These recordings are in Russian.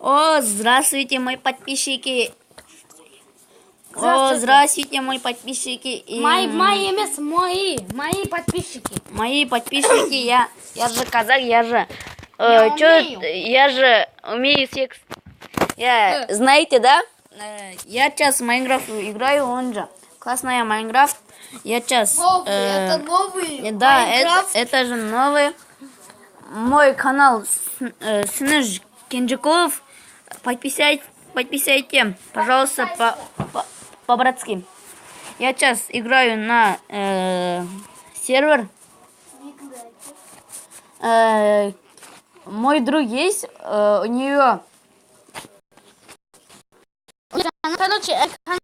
О, здравствуйте, мои подписчики. Здравствуйте. О, здравствуйте, мои подписчики. И, Мои емес, мои подписчики. Мои подписчики, я же казак, я же умею секс. Знаете, да? Я сейчас в Майнкрафт играю, он же. Классная Майнкрафт. Я сейчас... Это новый Да, Майнкрафт. это же новый. Мой канал Сыныш Кенжикулов. Подписайте, пожалуйста, по-братски. Я сейчас играю на сервер. Мой друг есть, у нее... Короче,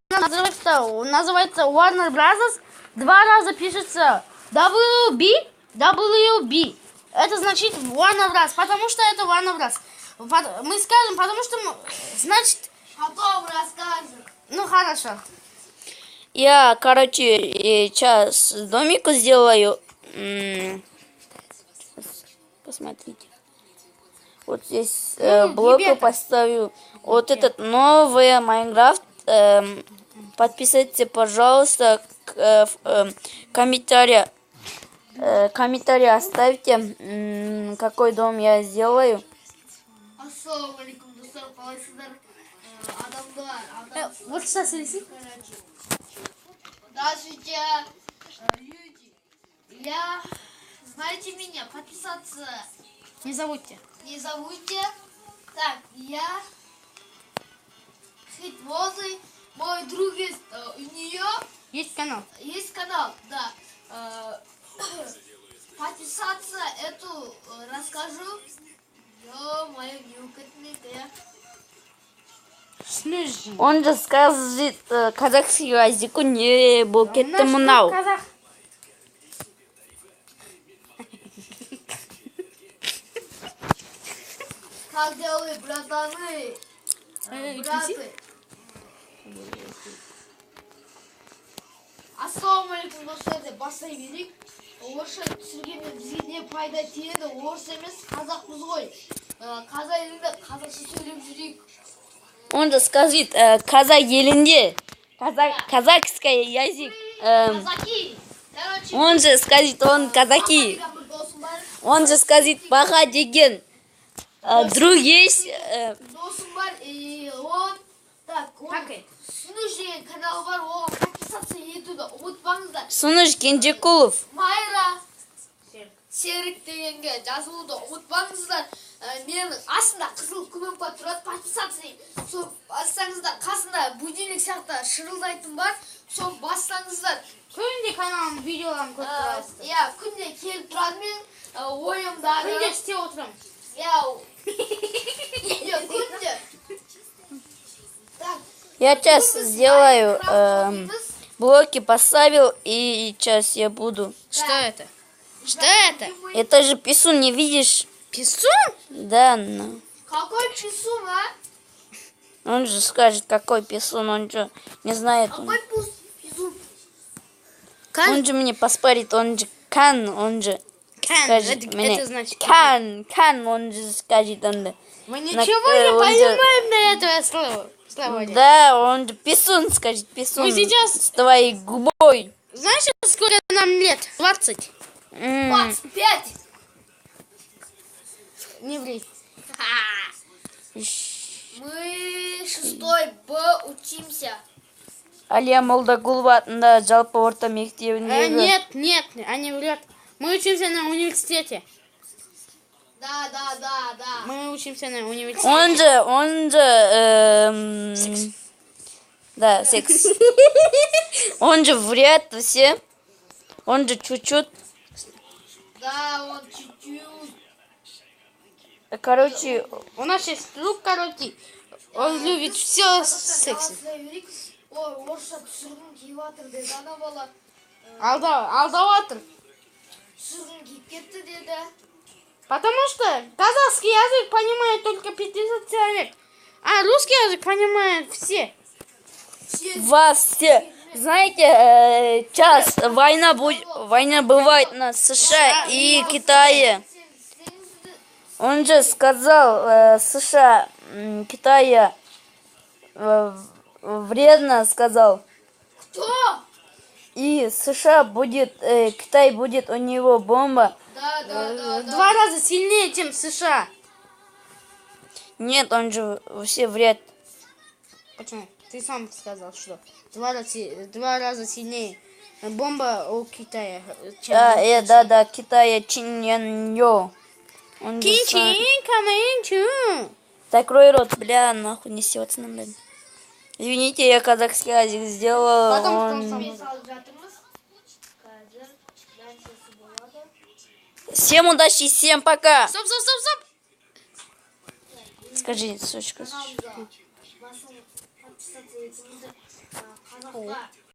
канал называется Warner Brothers. 2 раза пишется WB. Это значит Warner Bros. Потому что это Warner Bros. Мы скажем, потому что, значит... Потом расскажем. Ну, хорошо. Я, короче, сейчас домик сделаю. Посмотрите. Вот здесь блоки ребята. поставлю. Вот этот новый Майнкрафт. Подписывайтесь, пожалуйста, комментарий оставьте, какой дом я сделаю. Ассалаумалейкум, достар, қалайсыздар? Адамдар. Вот что слышите? Здравствуйте, люди. Знаете меня, подписаться Не забудьте. не забудьте. Так, я Хитвозы, мой друг есть, у нее Есть канал. есть канал, да. Подписаться эту расскажу. Ё-моё, неукатная. Снежный. Он же скажет казахский языку не букетты мынау. Казах. Как дела, братаны? Браты. Ассалаумалейкум, достар, деп бастай берейік. Орысша түсіргенде бізге не пайда тиеді? Орыс емес, қазақпыз ғой. Қазақ елінде қазақша сөйлеп жүрейік. Он же скажет казак елінде. Казахский язык. Казаки. Короче, Он же скажет, он казаки. Баха деген бір досым бар. Он же скажет, Баха деген. Друг есть. Досым бар, и он... Так, он... Сыныш деген каналы бар, оған подписаться етуді ұмытпаңыздар. Сыныш Кенжекулов. Майра Серік дегенге жазылуды ұмытпаңыздар. Менің астында қызыл кнопка тұрады, подписаться. Сол бассаңыздар, қасында будильник сияқты шырылдайтын бар. Сол бассаңыздар. Күнде каналым видеоларын көріп тұрасыз. Иә, күнде келіп тұрады мен ойымдары. Күнде істеп отырамын. Иә, күнде. Так, Я сейчас сделаю блоки, поставил, и сейчас я буду. Что это? Что это? Это же писун, не видишь? Писун? Да, ну. какой писун, а? Он же скажет, какой писун, он же не знает. Какой писун? Он же мне поспорит, он же кан, он же скажет это мне. значит... Кан, он же скажет, он же. Мы ничего не он же- понимаем на это слово. Да, он же писун скажет, писун. Мы сейчас- с твоей губой. Знаешь, сколько нам лет? 20. 25. Не ври. Мы 6 Б учимся. Алия Молдагулова атында жалпы орта мектебіндегі. Нет, они врет. Мы учимся на университете. Да. Мы учимся на университете. Он же, да, секс. Он же врет все. Он же чуть-чуть. Да, он чуть-чуть. Короче, У нас есть друг короткий. Он любит все секси. Ой, орысша түсіргім киіп жатыр деді ана бала. Алдап отыр. Түсіргім киіп кетті деді. Потому что казахский язык понимает только 50 человек. А русский язык понимает все. вас все. Знаете, сейчас война бывает на США и Китае. Он же сказал, США Китая вредно сказал. Кто? И США будет, Китай будет у него бомба. Да, В 2 раза сильнее, чем США. Нет, он же все вред. Почему? Ты сам сказал, что 2 раза сильнее бомба у Китая. чем у США. Да, Китая Чиньяньо. Он же сам- Чин-чин, камин-чу. Закрой рот, бля, нахуй несется нам, блин. Извините, я казахский язык сделал. Потом он- сам. салып жатырмыз. Қазір мәртесі болады. Всем удачи, всем пока. Стоп. Скажи, сучка. Каналымызға басылып подписаться етіңіздер. Қазаққа